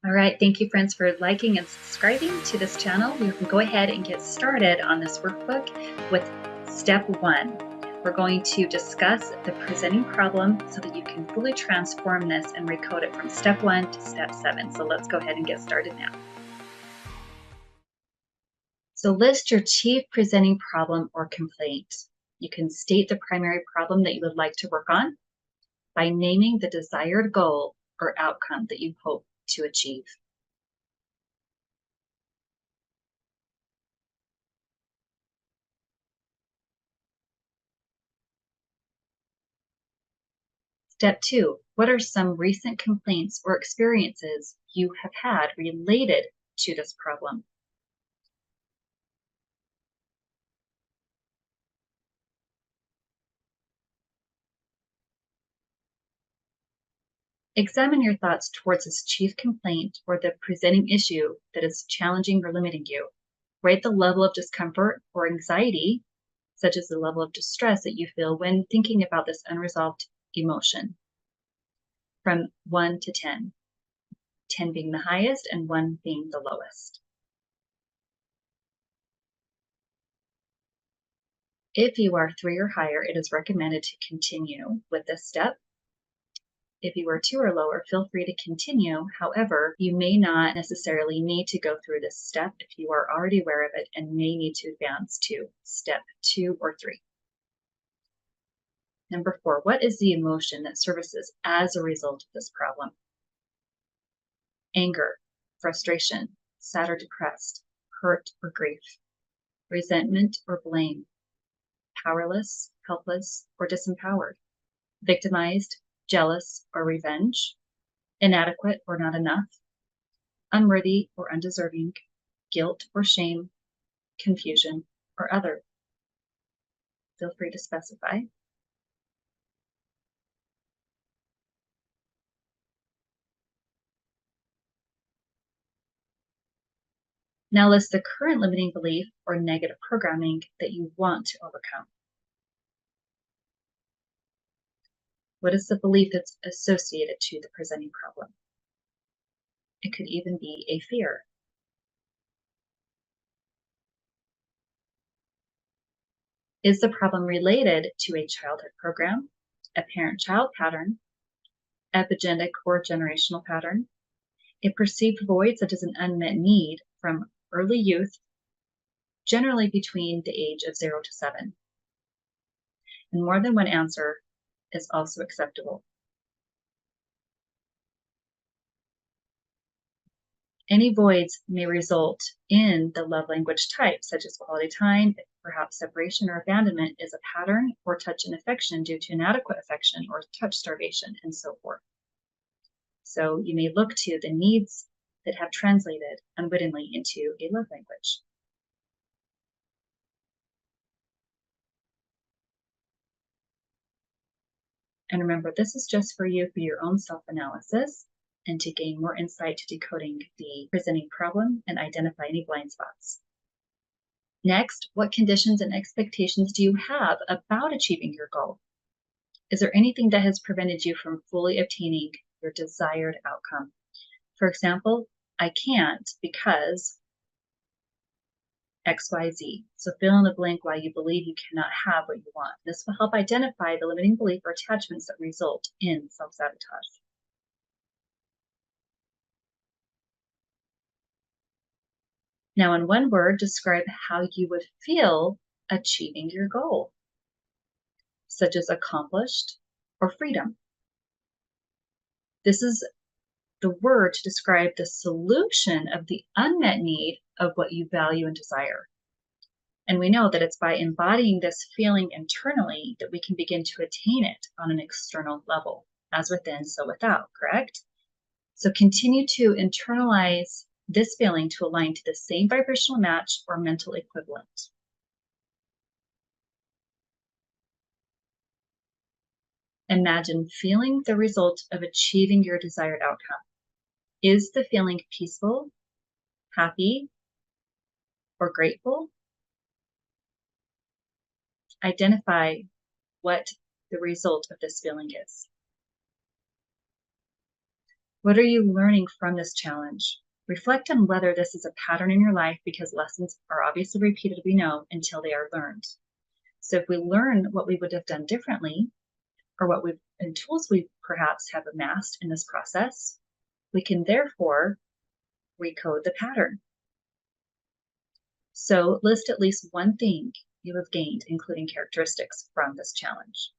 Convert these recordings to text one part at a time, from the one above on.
All right, thank you friends for liking and subscribing to this channel. We can go ahead and get started on this workbook with step 1. We're going to discuss the presenting problem so that you can fully transform this and recode it from step 1 to step 7. So let's go ahead and get started now. So list your chief presenting problem or complaint. You can state the primary problem that you would like to work on by naming the desired goal or outcome that you hope to achieve. Step 2, what are some recent complaints or experiences you have had related to this problem? Examine your thoughts towards this chief complaint or the presenting issue that is challenging or limiting you. Rate the level of discomfort or anxiety, such as the level of distress that you feel when thinking about this unresolved emotion, from 1 to 10, 10 being the highest and 1 being the lowest. If you are 3 or higher, it is recommended to continue with this step. If you are 2 or lower, feel free to continue. However, you may not necessarily need to go through this step if you are already aware of it and may need to advance to step 2 or 3. Number 4, what is the emotion that surfaces as a result of this problem? Anger, frustration, sad or depressed, hurt or grief, resentment or blame, powerless, helpless, or disempowered, victimized, jealous, or revenge, inadequate or not enough, unworthy or undeserving, guilt or shame, confusion, or other. Feel free to specify. Now list the current limiting belief or negative programming that you want to overcome. What is the belief that's associated to the presenting problem? It could even be a fear. Is the problem related to a childhood program, a parent-child pattern, epigenetic or generational pattern, a perceived void such as an unmet need from early youth, generally between the age of 0 to 7? And more than one answer is also acceptable. Any voids may result in the love language type, such as quality time, perhaps separation or abandonment is a pattern, or touch and affection due to inadequate affection or touch starvation, and so forth. So you may look to the needs that have translated unwittingly into a love language. And remember, this is just for you for your own self-analysis and to gain more insight to decoding the presenting problem and identify any blind spots. Next, what conditions and expectations do you have about achieving your goal? Is there anything that has prevented you from fully obtaining your desired outcome? For example, I can't because XYZ. So fill in the blank why you believe you cannot have what you want. This will help identify the limiting belief or attachments that result in self-sabotage. Now, in one word, describe how you would feel achieving your goal, such as accomplished or freedom. This is the word to describe the solution of the unmet need of what you value and desire. And we know that it's by embodying this feeling internally that we can begin to attain it on an external level, as within, so without, correct? So continue to internalize this feeling to align to the same vibrational match or mental equivalent. Imagine feeling the result of achieving your desired outcome. Is the feeling peaceful, happy, or grateful? Identify what the result of this feeling is. What are you learning from this challenge? Reflect on whether this is a pattern in your life, because lessons are obviously repeated, we know, until they are learned. So if we learn what we would have done differently, or and tools we perhaps have amassed in this process, we can therefore recode the pattern. So list at least one thing you have gained, including characteristics from this challenge.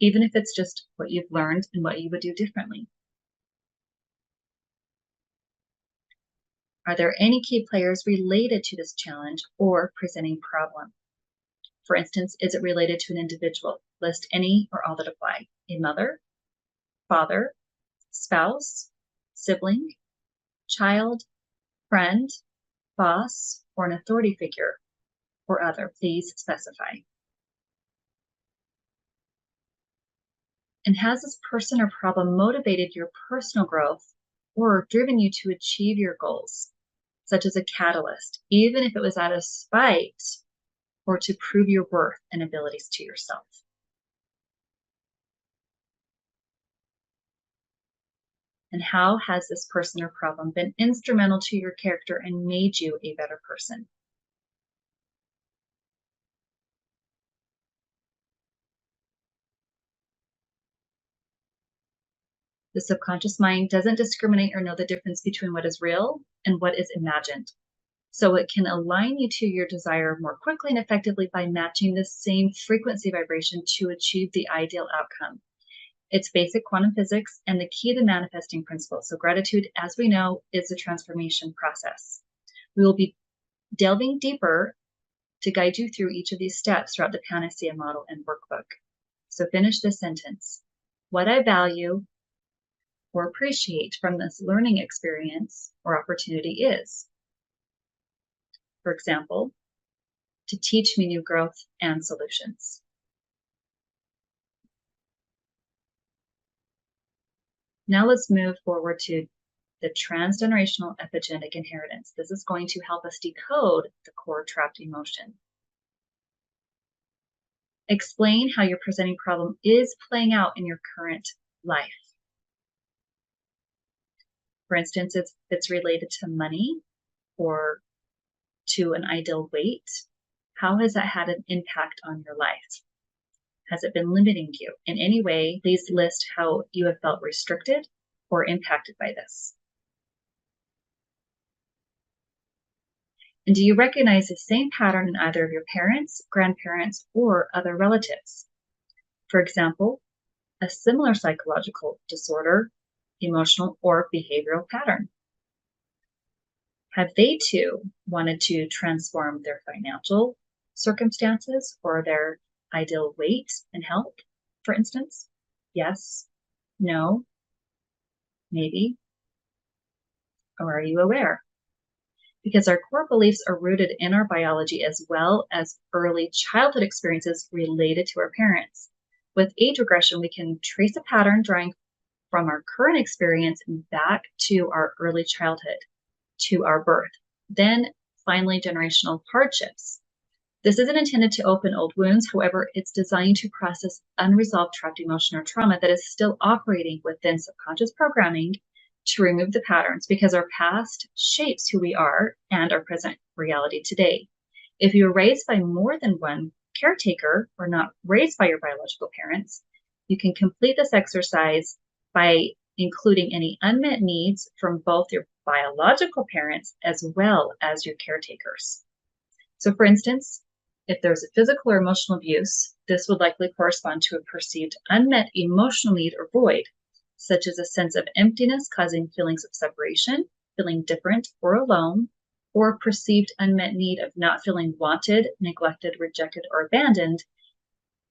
Even if it's just what you've learned and what you would do differently. Are there any key players related to this challenge or presenting problem? For instance, is it related to an individual? List any or all that apply. A mother, father, spouse, sibling, child, friend, boss, or an authority figure, or other. Please specify. And has this person or problem motivated your personal growth or driven you to achieve your goals, such as a catalyst, even if it was out of spite or to prove your worth and abilities to yourself? And how has this person or problem been instrumental to your character and made you a better person? The subconscious mind doesn't discriminate or know the difference between what is real and what is imagined. So it can align you to your desire more quickly and effectively by matching the same frequency vibration to achieve the ideal outcome. It's basic quantum physics and the key to manifesting principles. So gratitude, as we know, is a transformation process. We will be delving deeper to guide you through each of these steps throughout the PANACEA model and workbook. So finish this sentence. What I value or appreciate from this learning experience or opportunity is, for example, to teach me new growth and solutions. Now let's move forward to the transgenerational epigenetic inheritance. This is going to help us decode the core trapped emotion. Explain how your presenting problem is playing out in your current life. For instance, if it's related to money or to an ideal weight, how has that had an impact on your life? Has it been limiting you in any way? Please list how you have felt restricted or impacted by this. And do you recognize the same pattern in either of your parents, grandparents, or other relatives? For example, a similar psychological disorder, emotional, or behavioral pattern. Have they too wanted to transform their financial circumstances or their ideal weight and health, for instance? Yes, no, maybe, or are you aware? Because our core beliefs are rooted in our biology as well as early childhood experiences related to our parents. With age regression, we can trace a pattern drawing from our current experience back to our early childhood, to our birth, then finally generational hardships. This isn't intended to open old wounds. However, it's designed to process unresolved trapped emotion or trauma that is still operating within subconscious programming to remove the patterns, because our past shapes who we are and our present reality today. If you were raised by more than one caretaker or not raised by your biological parents, you can complete this exercise by including any unmet needs from both your biological parents as well as your caretakers. So for instance, if there's a physical or emotional abuse, this would likely correspond to a perceived unmet emotional need or void, such as a sense of emptiness causing feelings of separation, feeling different or alone, or perceived unmet need of not feeling wanted, neglected, rejected, or abandoned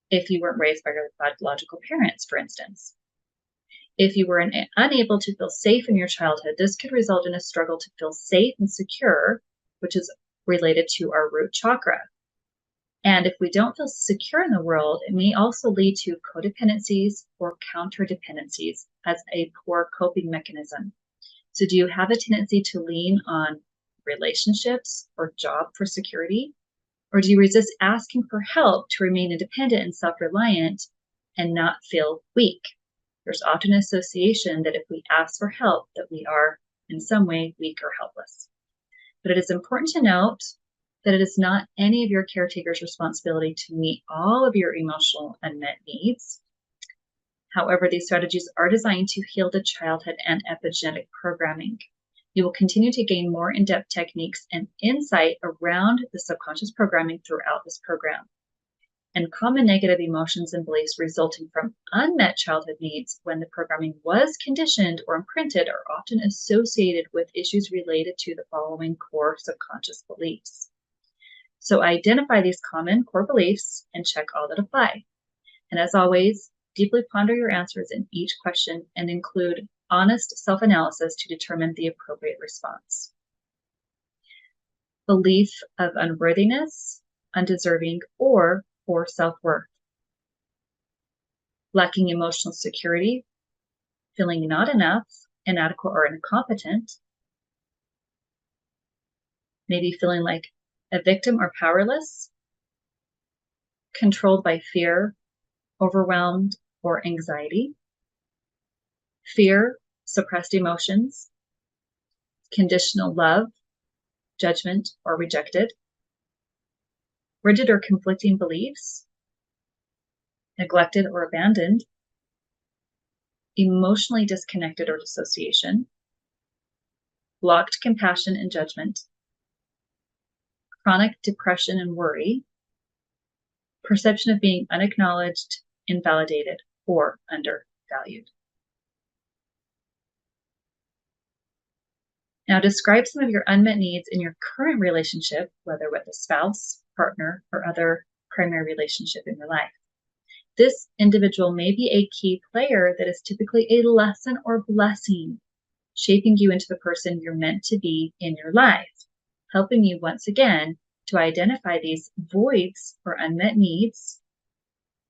if you weren't raised by your biological parents, for instance. If you were unable to feel safe in your childhood, this could result in a struggle to feel safe and secure, which is related to our root chakra. And if we don't feel secure in the world, it may also lead to codependencies or counterdependencies as a poor coping mechanism. So do you have a tendency to lean on relationships or job for security? Or do you resist asking for help to remain independent and self-reliant and not feel weak? There's often an association that if we ask for help, that we are in some way weak or helpless. But it is important to note that it is not any of your caretaker's responsibility to meet all of your emotional unmet needs. However, these strategies are designed to heal the childhood and epigenetic programming. You will continue to gain more in-depth techniques and insight around the subconscious programming throughout this program. And common negative emotions and beliefs resulting from unmet childhood needs when the programming was conditioned or imprinted are often associated with issues related to the following core subconscious beliefs. So identify these common core beliefs and check all that apply. And as always, deeply ponder your answers in each question and include honest self-analysis to determine the appropriate response. Belief of unworthiness, undeserving, or poor self-worth. Lacking emotional security, feeling not enough, inadequate, or incompetent. Maybe feeling like a victim or powerless, controlled by fear, overwhelmed, or anxiety. Fear, suppressed emotions, conditional love, judgment, or rejected. Rigid or conflicting beliefs, neglected or abandoned, emotionally disconnected or dissociation, blocked compassion and judgment, chronic depression and worry, perception of being unacknowledged, invalidated, or undervalued. Now describe some of your unmet needs in your current relationship, whether with a spouse, partner, or other primary relationship in your life. This individual may be a key player that is typically a lesson or blessing, shaping you into the person you're meant to be in your life, helping you once again to identify these voids or unmet needs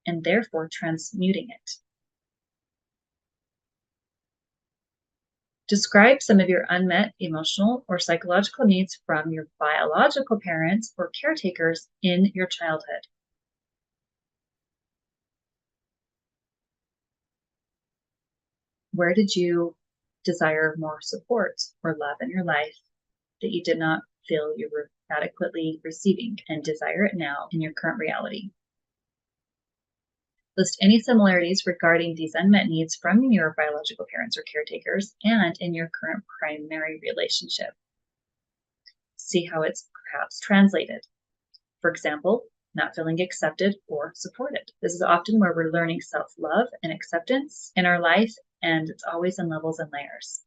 and therefore transmuting it. Describe some of your unmet emotional or psychological needs from your biological parents or caretakers in your childhood. Where did you desire more support or love in your life that you did not feel you were adequately receiving and desire it now in your current reality? List any similarities regarding these unmet needs from your biological parents or caretakers and in your current primary relationship. See how it's perhaps translated. For example, not feeling accepted or supported. This is often where we're learning self-love and acceptance in our life, and it's always in levels and layers.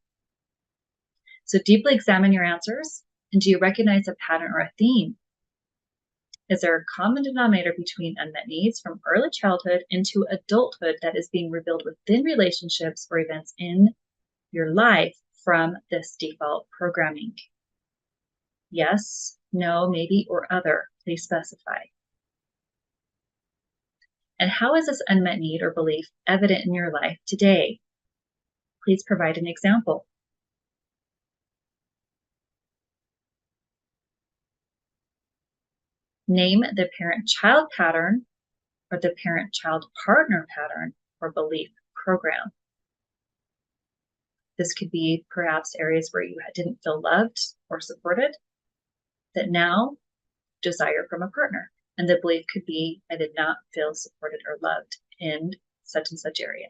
So deeply examine your answers, and do you recognize a pattern or a theme? Is there a common denominator between unmet needs from early childhood into adulthood that is being revealed within relationships or events in your life from this default programming? Yes, no, maybe, or other. Please specify. And how is this unmet need or belief evident in your life today? Please provide an example. Name the parent-child pattern or the parent-child partner pattern or belief program. This could be perhaps areas where you didn't feel loved or supported that now desire from a partner. And the belief could be, I did not feel supported or loved in such and such area.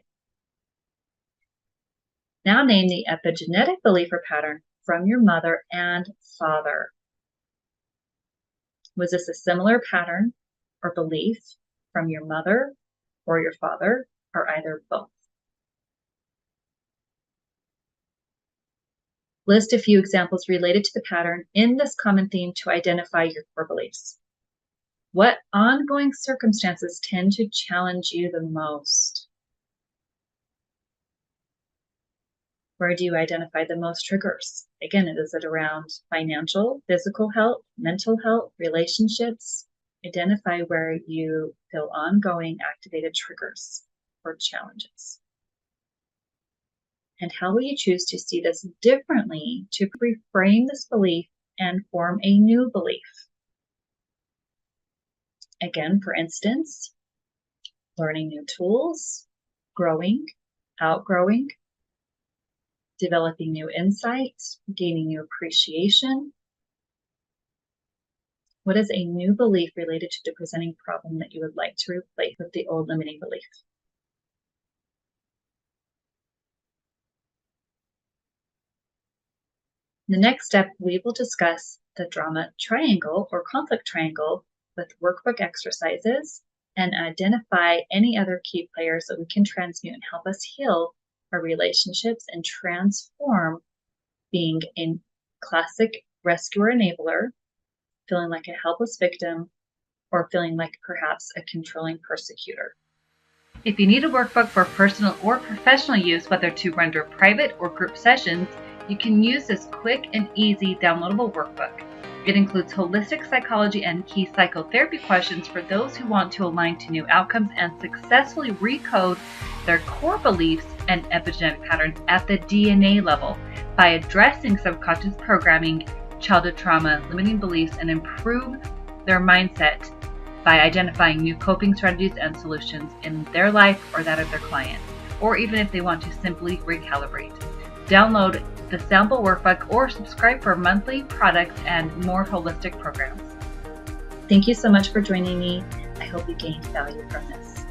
Now name the epigenetic belief or pattern from your mother and father. Was this a similar pattern or belief from your mother or your father, or either both? List a few examples related to the pattern in this common theme to identify your core beliefs. What ongoing circumstances tend to challenge you the most? Where do you identify the most triggers? Again, is it around financial, physical health, mental health, relationships? Identify where you feel ongoing activated triggers or challenges. And how will you choose to see this differently to reframe this belief and form a new belief? Again, for instance, learning new tools, growing, outgrowing, developing new insights, gaining new appreciation? What is a new belief related to the presenting problem that you would like to replace with the old limiting belief? In the next step, we will discuss the drama triangle or conflict triangle with workbook exercises and identify any other key players that we can transmute and help us heal our relationships and transform being a classic rescuer enabler, feeling like a helpless victim, or feeling like perhaps a controlling persecutor. If you need a workbook for personal or professional use, whether to render private or group sessions, you can use this quick and easy downloadable workbook. It includes holistic psychology and key psychotherapy questions for those who want to align to new outcomes and successfully recode their core beliefs and epigenetic patterns at the DNA level by addressing subconscious programming, childhood trauma, limiting beliefs, and improve their mindset by identifying new coping strategies and solutions in their life or that of their client, or even if they want to simply recalibrate. Download the sample workbook or subscribe for monthly products and more holistic programs. Thank you so much for joining me. I hope you gained value from this.